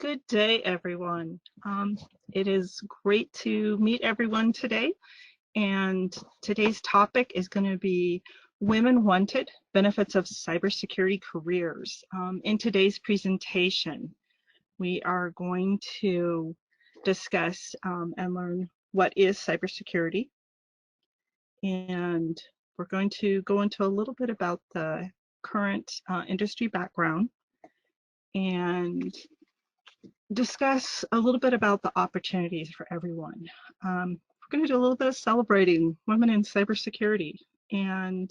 Good day, everyone. It is great to meet everyone today. And today's topic is going to be Women Wanted, Benefits of Cybersecurity Careers. In today's presentation, we are going to discuss and learn what is cybersecurity. And we're going to go into a little bit about the current industry background and discuss a little bit about the opportunities for everyone. We're going to do a little bit of celebrating women in cybersecurity and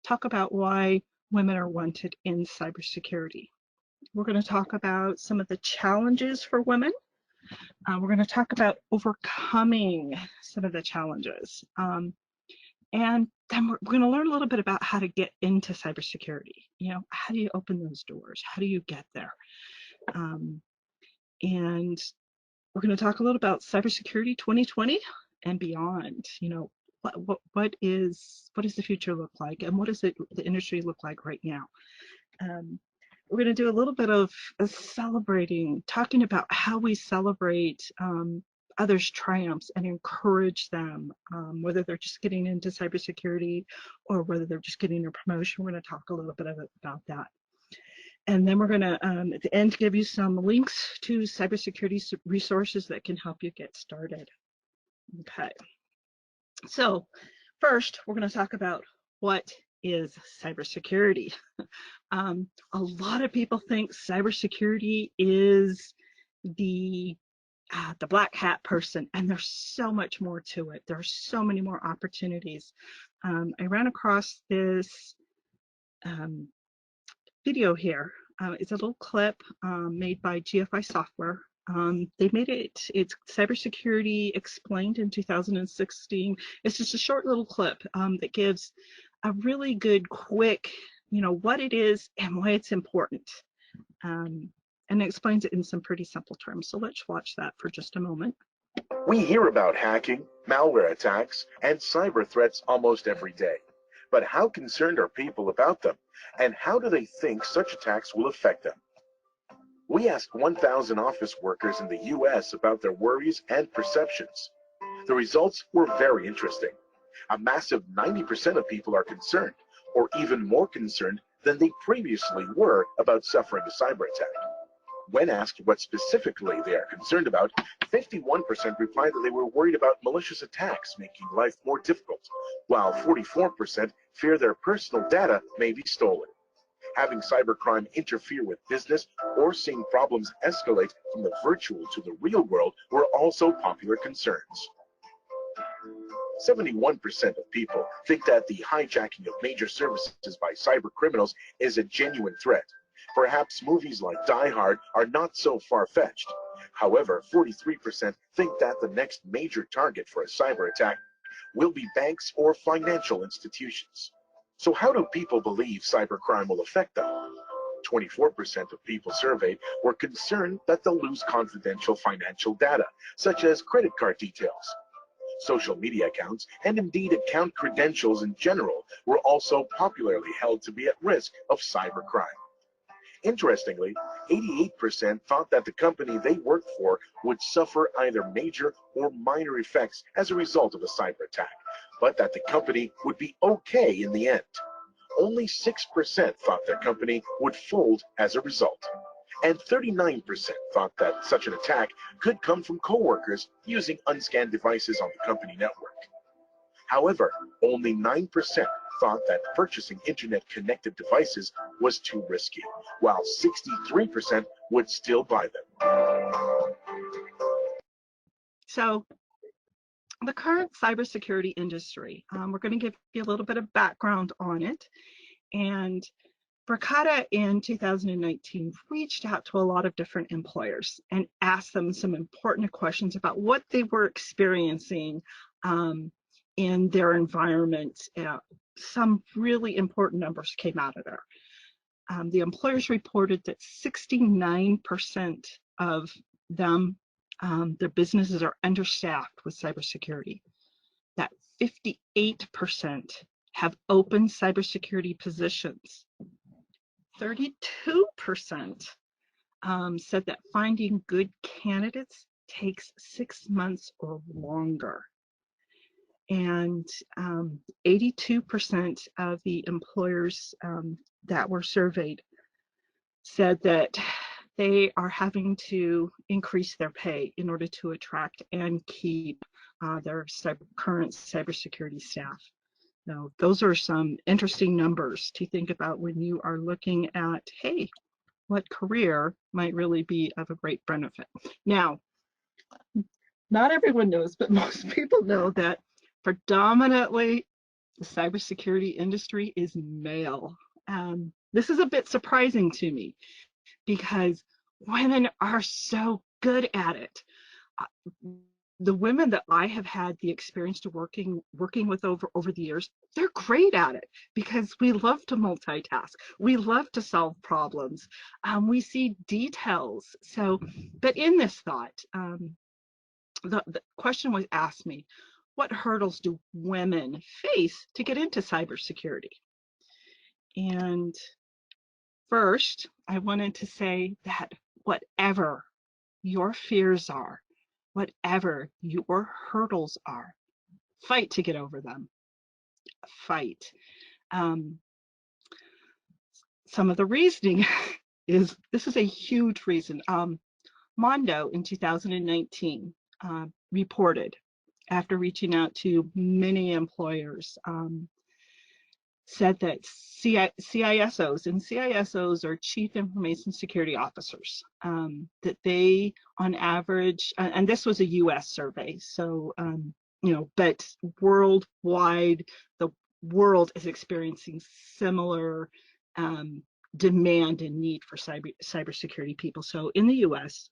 talk about why women are wanted in cybersecurity. We're going to talk about some of the challenges for women. We're going to talk about overcoming some of the challenges. And then we're going to learn a little bit about how to get into cybersecurity. You know, how do you open those doors? How do you get there? And we're going to talk a little about cybersecurity 2020 and beyond. You know, what is the future look like, and what does the industry look like right now? We're going to do a little bit of celebrating, talking about how we celebrate others' triumphs and encourage them, whether they're just getting into cybersecurity or whether they're just getting a promotion. We're going to talk a little bit about that. And then we're going to, at the end, give you some links to cybersecurity resources that can help you get started. Okay. So first, we're going to talk about what is cybersecurity. A lot of people think cybersecurity is the black hat person, and there's so much more to it. There are so many more opportunities. I ran across this video here. It's a little clip made by GFI Software. They made it's Cybersecurity Explained in 2016. It's just a short little clip that gives a really good, quick, you know, what it is and why it's important. And it explains it in some pretty simple terms. So let's watch that for just a moment. We hear about hacking, malware attacks, and cyber threats almost every day. But how concerned are people about them, and how do they think such attacks will affect them? We asked 1,000 office workers in the US about their worries and perceptions. The results were very interesting. A massive 90% of people are concerned, or even more concerned than they previously were about suffering a cyber attack. When asked what specifically they are concerned about, 51% replied that they were worried about malicious attacks making life more difficult, while 44% fear their personal data may be stolen. Having cybercrime interfere with business or seeing problems escalate from the virtual to the real world were also popular concerns. 71% of people think that the hijacking of major services by cyber criminals is a genuine threat. Perhaps movies like Die Hard are not so far-fetched. However, 43% think that the next major target for a cyber attack will be banks or financial institutions. So how do people believe cybercrime will affect them? 24% of people surveyed were concerned that they'll lose confidential financial data, such as credit card details. Social media accounts, and indeed account credentials in general, were also popularly held to be at risk of cybercrime. Interestingly, 88% thought that the company they worked for would suffer either major or minor effects as a result of a cyber attack, but that the company would be okay in the end. Only 6% thought their company would fold as a result. And 39% thought that such an attack could come from coworkers using unscanned devices on the company network. However, only 9% thought that purchasing internet-connected devices was too risky, while 63% would still buy them. So the current cybersecurity industry, we're going to give you a little bit of background on it. And Bricata in 2019 reached out to a lot of different employers and asked them some important questions about what they were experiencing in their environment. Some really important numbers came out of there. The employers reported that 69% of them, their businesses are understaffed with cybersecurity, that 58% have open cybersecurity positions, 32% said that finding good candidates takes 6 months or longer. And 82% of the employers that were surveyed said that they are having to increase their pay in order to attract and keep their current cybersecurity staff. Now, those are some interesting numbers to think about when you are looking at, hey, what career might really be of a great benefit. Now, not everyone knows, but most people know that predominantly the cybersecurity industry is male. This is a bit surprising to me because women are so good at it. The women that I have had the experience to working with over the years, they're great at it because we love to multitask. We love to solve problems. We see details. So, but in this thought, the question was asked me, what hurdles do women face to get into cybersecurity? And first, I wanted to say that whatever your fears are, whatever your hurdles are, fight to get over them. Fight. Some of the reasoning is, this is a huge reason. Mondo in 2019 reported, after reaching out to many employers, said that CISOs, and CISOs are Chief Information Security Officers, that they, on average, and this was a US survey, so, but worldwide, the world is experiencing similar demand and need for cybersecurity people. So in the US,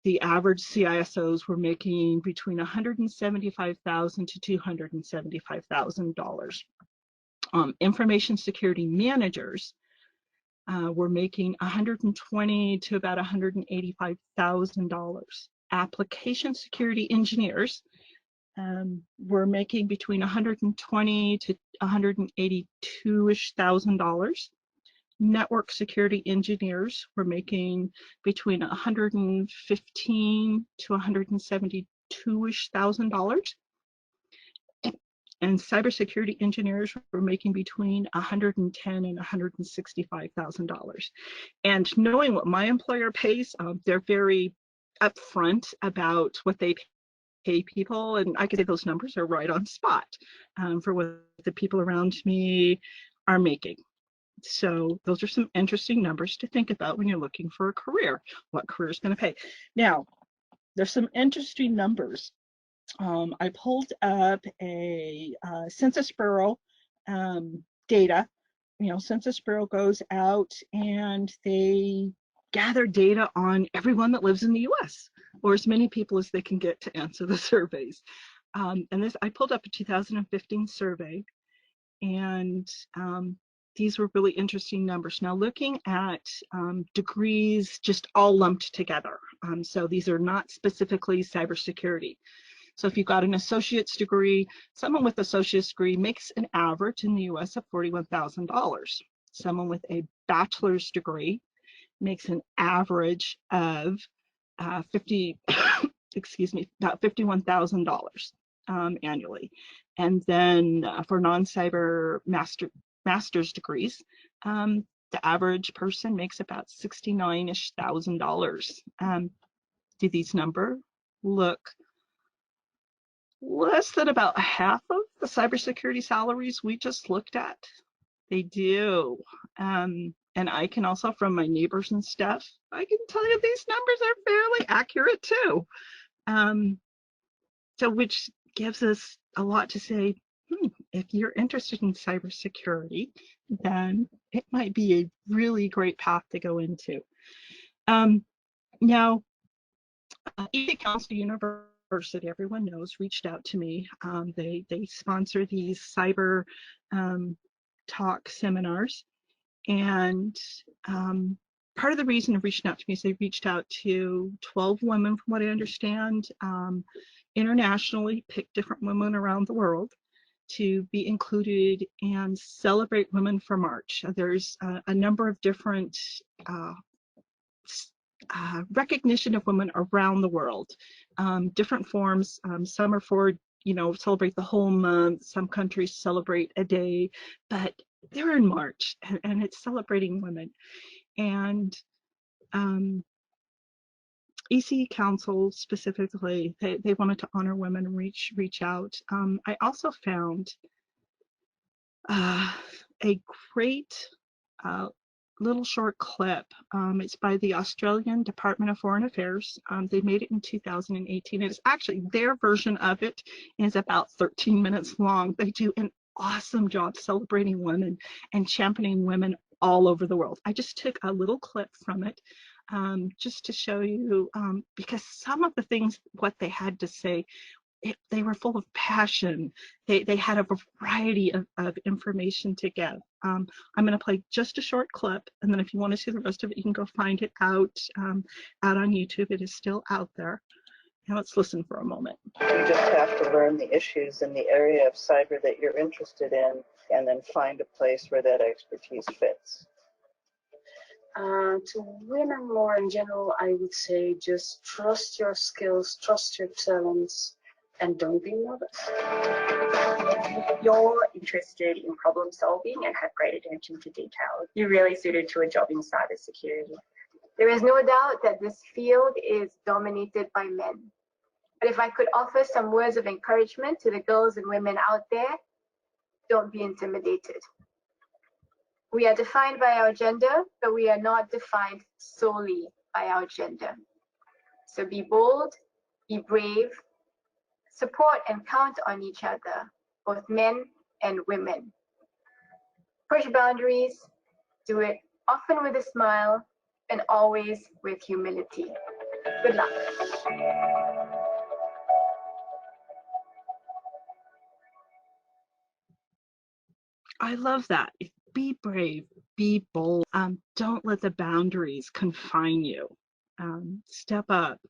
the average CISOs were making between $175,000 to $275,000. Information security managers were making $120,000 to about $185,000. Application security engineers were making between $120,000 to $182,000. Network security engineers were making between $115,000 to $172,000. And cybersecurity engineers were making between $110,000 and $165,000. And knowing what my employer pays, they're very upfront about what they pay people, and I could say those numbers are right on spot for what the people around me are making. So those are some interesting numbers to think about when you're looking for a career. What career is going to pay? Now, there's some interesting numbers. I pulled up a Census Bureau data. Census Bureau goes out and they gather data on everyone that lives in the US, or as many people as they can get to answer the surveys. And this, I pulled up a 2015 survey, and these were really interesting numbers. Now, looking at degrees just all lumped together. So these are not specifically cybersecurity. So if you've got an associate's degree, someone with associate's degree makes an average in the US of $41,000. Someone with a bachelor's degree makes an average of about $51,000 annually. And then for non-cyber master's degrees, the average person makes about $69,000-ish. Do these numbers look less than about half of the cybersecurity salaries we just looked at? They do. And I can also, from my neighbors and stuff, I can tell you these numbers are fairly accurate too. So which gives us a lot to say, if you're interested in cybersecurity, then it might be a really great path to go into. Now, Easy Council University, everyone knows, reached out to me. They sponsor these cyber talk seminars, and part of the reason of reaching out to me is they reached out to 12 women, from what I understand, internationally, picked different women around the world to be included and celebrate Women for March. There's a number of different recognition of women around the world, different forms. Some are for, celebrate the whole month. Some countries celebrate a day, but they're in March, and it's celebrating women. And EC Council specifically, they wanted to honor women and reach out. I also found a great little short clip. It's by the Australian Department of Foreign Affairs. They made it in 2018. It's actually, their version of it is about 13 minutes long. They do an awesome job celebrating women and championing women all over the world. I just took a little clip from it just to show you, because some of the things, what they had to say, they were full of passion. They had a variety of information to give. I'm going to play just a short clip, and then if you want to see the rest of it, you can go find it out on YouTube. It is still out there. Now let's listen for a moment. You just have to learn the issues in the area of cyber that you're interested in, and then find a place where that expertise fits. To women more in general, I would say just trust your skills, trust your talents, and don't be nervous. If you're interested in problem solving and have great attention to detail, you're really suited to a job in cybersecurity. There is no doubt that this field is dominated by men. But if I could offer some words of encouragement to the girls and women out there, don't be intimidated. We are defined by our gender, but we are not defined solely by our gender. So be bold, be brave, support and count on each other, both men and women. Push boundaries, do it often with a smile and always with humility. Good luck. I love that. Be brave, be bold. Don't let the boundaries confine you. Step up.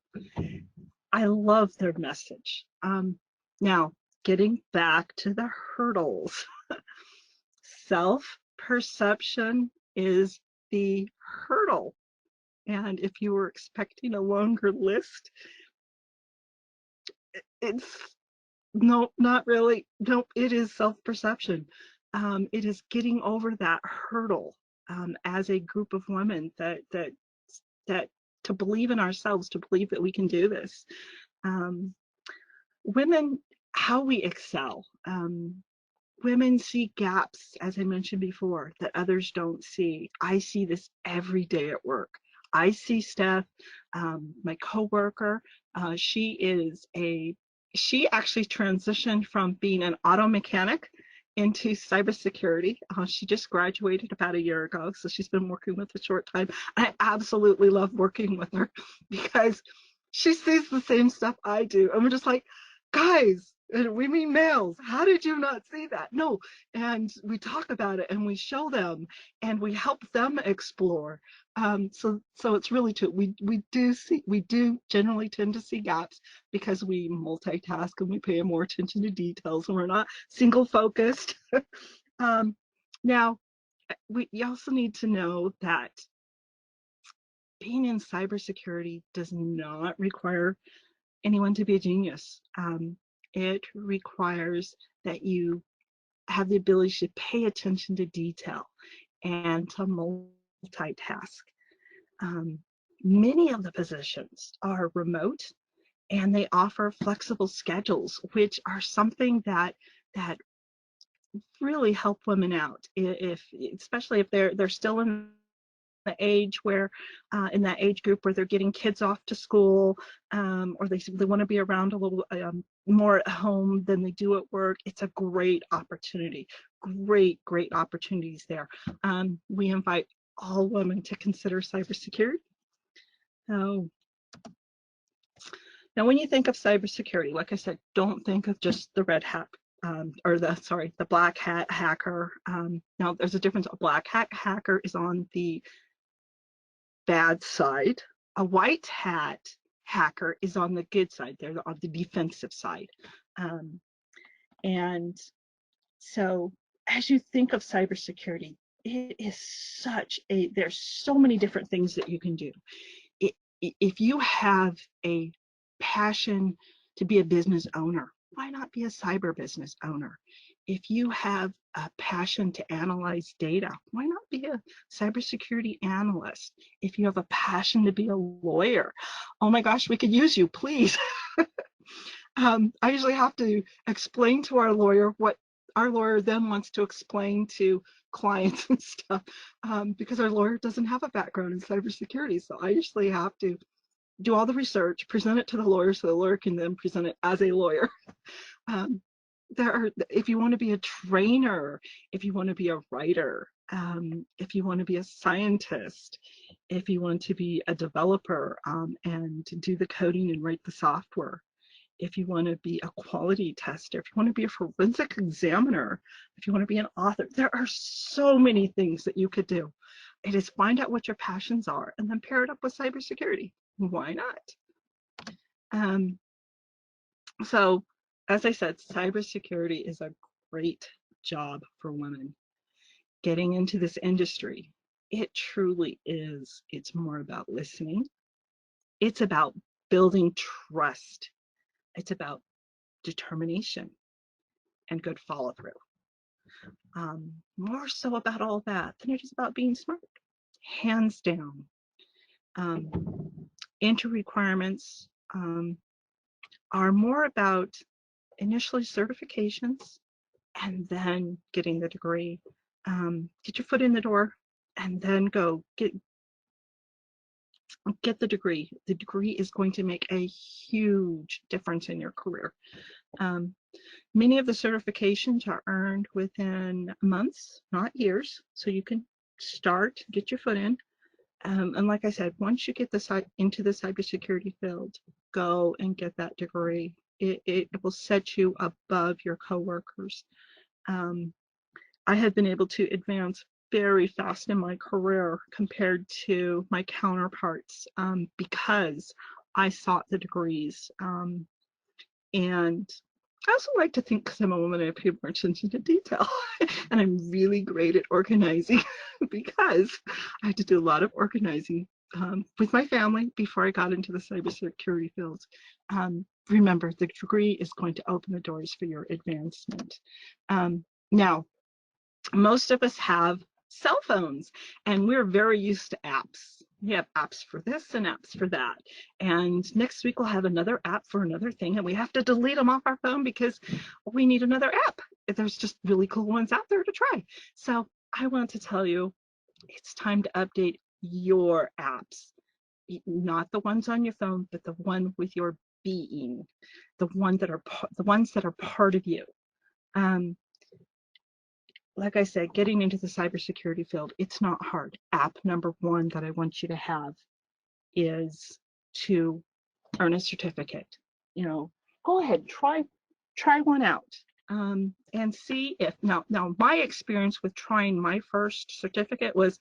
I love their message. Now, getting back to the hurdles. Self-perception is the hurdle. And if you were expecting a longer list, it's no, not really. No, it is self-perception. It is getting over that hurdle as a group of women that to believe in ourselves, to believe that we can do this. Women, how we excel. Women see gaps, as I mentioned before, that others don't see. I see this every day at work. I see Steph, my coworker. She actually transitioned from being an auto mechanic into cybersecurity. She just graduated about a year ago, so she's been working with a short time. I absolutely love working with her because she sees the same stuff I do. And we're just like, guys, and we mean males, how did you not see that? No, and we talk about it and we show them and we help them explore. So it's really true. We do generally tend to see gaps because we multitask and we pay more attention to details and we're not single focused. Now, you also need to know that being in cybersecurity does not require anyone to be a genius. It requires that you have the ability to pay attention to detail and to multitask. Many of the positions are remote and they offer flexible schedules, which are something that really help women out, especially if they're still in the age where in that age group where they're getting kids off to school, or they want to be around a little more at home than they do at work. It's a great opportunity. Great opportunities there. We invite all women to consider cybersecurity. So now when you think of cybersecurity, like I said, don't think of just the red hat or the black hat hacker. Now there's a difference. A black hat hacker is on the bad side. A white hat hacker is on the good side. They're on the defensive side. And so as you think of cybersecurity, it is such a, there's so many different things that you can do. If you have a passion to be a business owner, why not be a cyber business owner? If you have a passion to analyze data, why not be a cybersecurity analyst? If you have a passion to be a lawyer, oh my gosh, we could use you, please. I usually have to explain to our lawyer what our lawyer then wants to explain to clients and stuff, because our lawyer doesn't have a background in cybersecurity. So I usually have to do all the research, present it to the lawyer so the lawyer can then present it as a lawyer. If you want to be a trainer, if you want to be a writer, if you want to be a scientist, if you want to be a developer and do the coding and write the software, if you want to be a quality tester, if you want to be a forensic examiner, if you want to be an author, there are so many things that you could do. It is find out what your passions are and then pair it up with cybersecurity. Why not? So, as I said, cybersecurity is a great job for women. Getting into this industry, it truly is. It's more about listening. It's about building trust. It's about determination and good follow through. More so about all that than it is about being smart. Hands down. Entry requirements are more about initially certifications and then getting the degree. Get your foot in the door and then go get the degree. The degree is going to make a huge difference in your career. Many of the certifications are earned within months, not years, so you can start, get your foot in. And like I said, once you get into the cybersecurity field, go and get that degree. It will set you above your coworkers. I have been able to advance very fast in my career compared to my counterparts because I sought the degrees. And I also like to think, because I'm a woman, I pay more attention to detail. And I'm really great at organizing because I had to do a lot of organizing with my family before I got into the cybersecurity field. Remember, the degree is going to open the doors for your advancement. Now, most of us have cell phones and we're very used to apps. We have apps for this and apps for that. And next week we'll have another app for another thing and we have to delete them off our phone because we need another app. There's just really cool ones out there to try. So I want to tell you, it's time to update your apps. Not the ones on your phone, but the one with your being, the ones that are part of you. Like I said, getting into the cybersecurity field, it's not hard. App number one that I want you to have is to earn a certificate. You know, go ahead, try one out and see if now my experience with trying my first certificate was,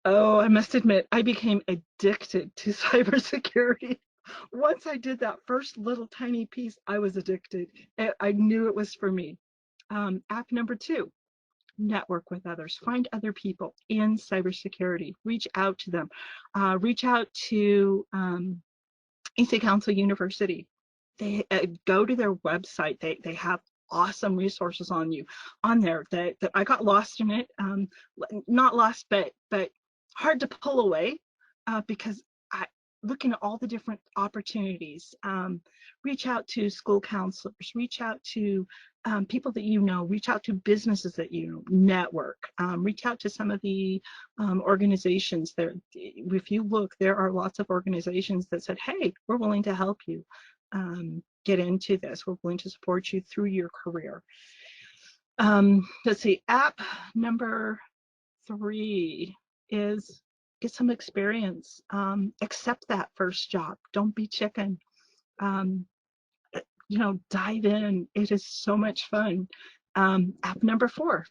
oh, I must admit, I became addicted to cybersecurity. Once I did that first little tiny piece, I was addicted. I knew it was for me. App number two, network with others, find other people in cybersecurity, reach out to them, reach out to EC Council University. They go to their website. They have awesome resources on there that I got lost in it, not lost, but hard to pull away because looking at all the different opportunities. Reach out to school counselors, reach out to people that you know, reach out to businesses that you know, network, reach out to some of the organizations there. If you look, there are lots of organizations that said, hey, we're willing to help you get into this. We're willing to support you through your career. Let's see, app number 3 is get some experience. Accept that first job. Don't be chicken. You know, dive in. It is so much fun. App number 4,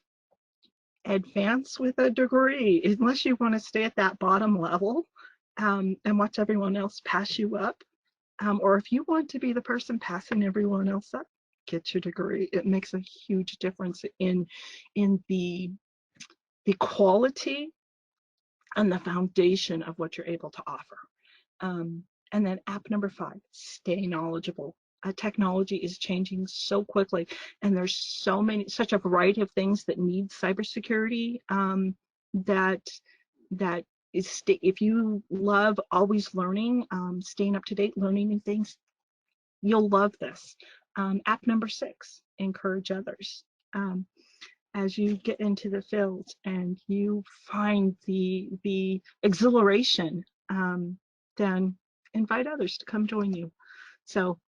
advance with a degree, unless you want to stay at that bottom level and watch everyone else pass you up. Or if you want to be the person passing everyone else up, get your degree. It makes a huge difference in the the quality and the foundation of what you're able to offer. And then app number 5, stay knowledgeable. Technology is changing so quickly, and there's such a variety of things that need cybersecurity, that is, if you love always learning, staying up to date, learning new things, you'll love this. App number 6, encourage others. As you get into the field and you find the exhilaration, then invite others to come join you. So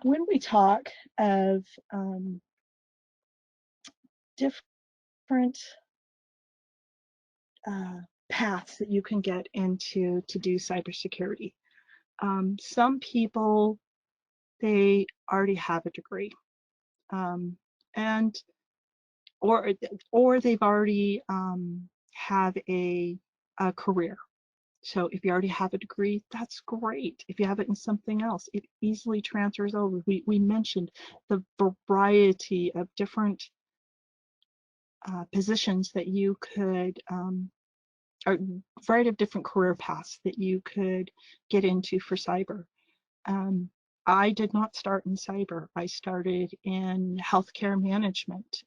when we talk of different paths that you can get into to do cybersecurity, some people, they already have a degree, and or they've already have a career. So if you already have a degree, that's great. If you have it in something else, it easily transfers over. We mentioned the variety of different positions that you could, or variety of different career paths that you could get into for cyber. I did not start in cyber. I started in healthcare management.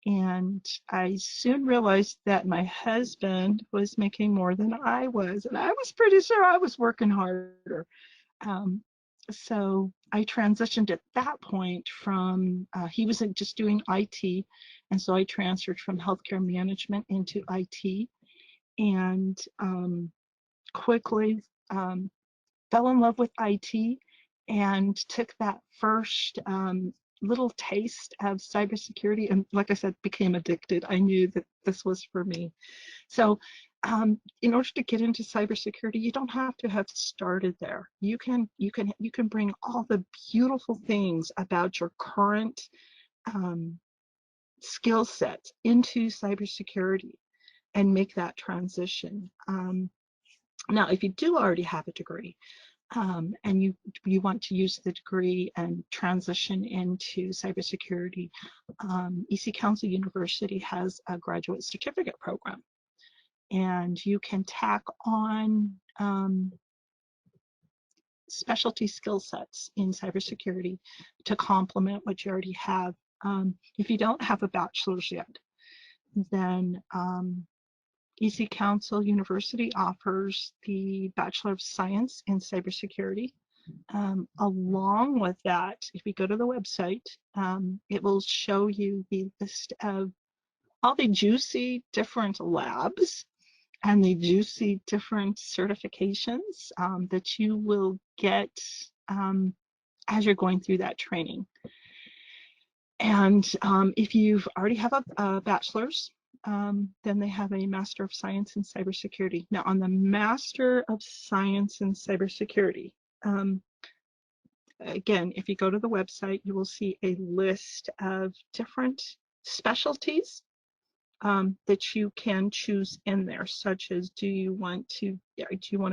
And I soon realized that my husband was making more than I was, and I was pretty sure I was working harder. So I transitioned at that point from, he wasn't just doing IT, and so I transferred from healthcare management into IT, and quickly fell in love with IT and took that first little taste of cybersecurity, and like I said, became addicted. I knew that this was for me. So in order to get into cybersecurity, you don't have to have started there. You can bring all the beautiful things about your current skill set into cybersecurity and make that transition. Now, if you do already have a degree, and you want to use the degree and transition into cybersecurity, EC Council University has a graduate certificate program, and you can tack on specialty skill sets in cybersecurity to complement what you already have. If you don't have a bachelor's yet, then EC Council University offers the Bachelor of Science in Cybersecurity. Along with that, if you go to the website, it will show you the list of all the juicy different labs and the juicy different certifications that you will get as you're going through that training. And if you've already have a bachelor's, then they have a Master of Science in Cybersecurity. Now, on the Master of Science in Cybersecurity, again, if you go to the website, you will see a list of different specialties that you can choose in there, such as do you want to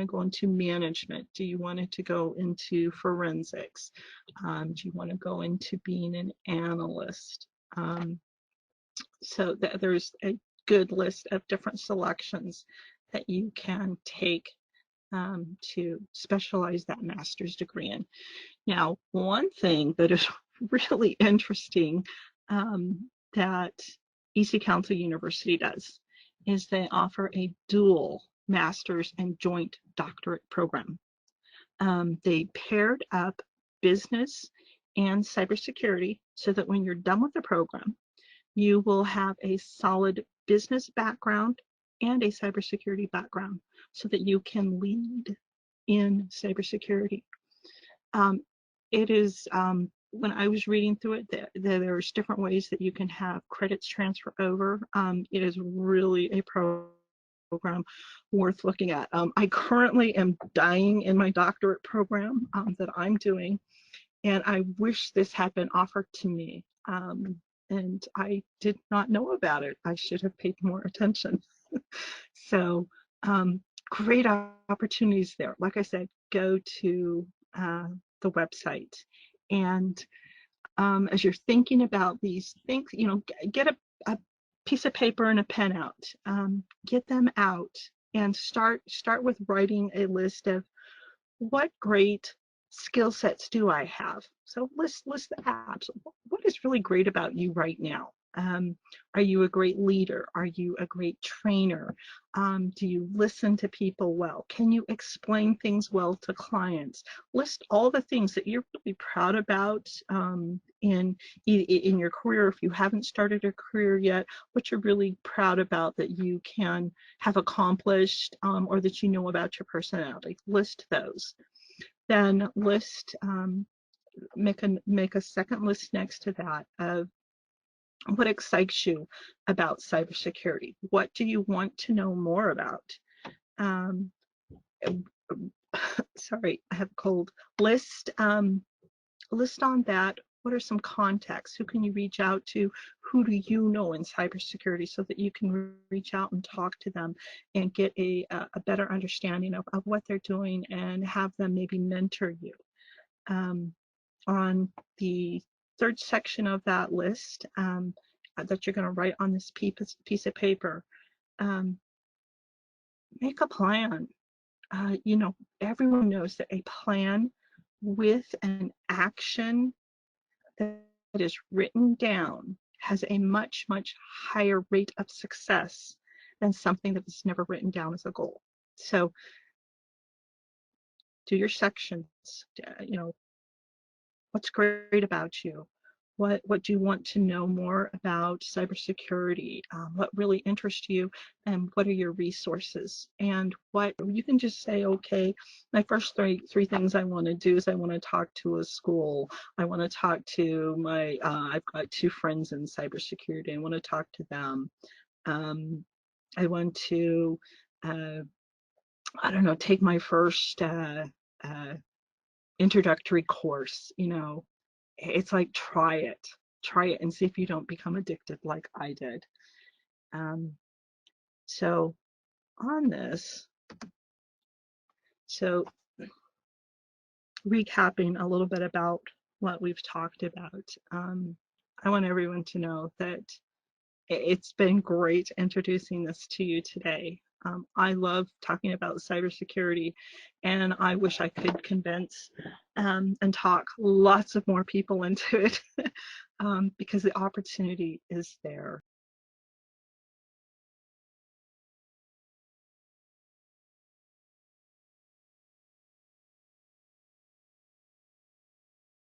go into management? Do you want it to go into forensics? Do you want to go into being an analyst? So there's a good list of different selections that you can take to specialize that master's degree in. Now, one thing that is really interesting that EC Council University does is they offer a dual master's and joint doctorate program. They paired up business and cybersecurity so that when you're done with the program, you will have a solid business background and a cybersecurity background so that you can lead in cybersecurity. It is, when I was reading through it, there's different ways that you can have credits transfer over. It is really a program worth looking at. I currently am dying in my doctorate program that I'm doing, and I wish this had been offered to me. And I did not know about it. I should have paid more attention. So great opportunities there. Like I said, go to the website, and as you're thinking about these things, get a piece of paper and a pen out. Get them out and start with writing a list of what great skill sets do I have. So list that. What is really great about you right now? Are you a great leader? Are you a great trainer? Do you listen to people well? Can you explain things well to clients? List all the things that you're really proud about in your career. If you haven't started a career yet, what you're really proud about that you can have accomplished or that you know about your personality. List those. Then make a second list next to that of what excites you about cybersecurity. What do you want to know more about? Sorry, I have a cold. List on that. What are some contacts? Who can you reach out to? Who do you know in cybersecurity so that you can reach out and talk to them and get a better understanding of what they're doing and have them maybe mentor you. On the third section of that list that you're going to write on this piece of paper, make a plan. You know, everyone knows that a plan with an action that is written down has a much higher rate of success than something that is never written down as a goal. So do your sections. You know, what's great about you? What do you want to know more about cybersecurity? What really interests you, and what are your resources? And what you can just say, okay, my first three things I want to do is I want to talk to a school. I want to talk to my I've got 2 friends in cybersecurity. I want to talk to them. I want to I don't know, take my first introductory course. You know, it's like try it and see if you don't become addicted like I did. So on this, so recapping a little bit about what we've talked about, I want everyone to know that it's been great introducing this to you today. I love talking about cybersecurity, and I wish I could convince and talk lots of more people into it because the opportunity is there.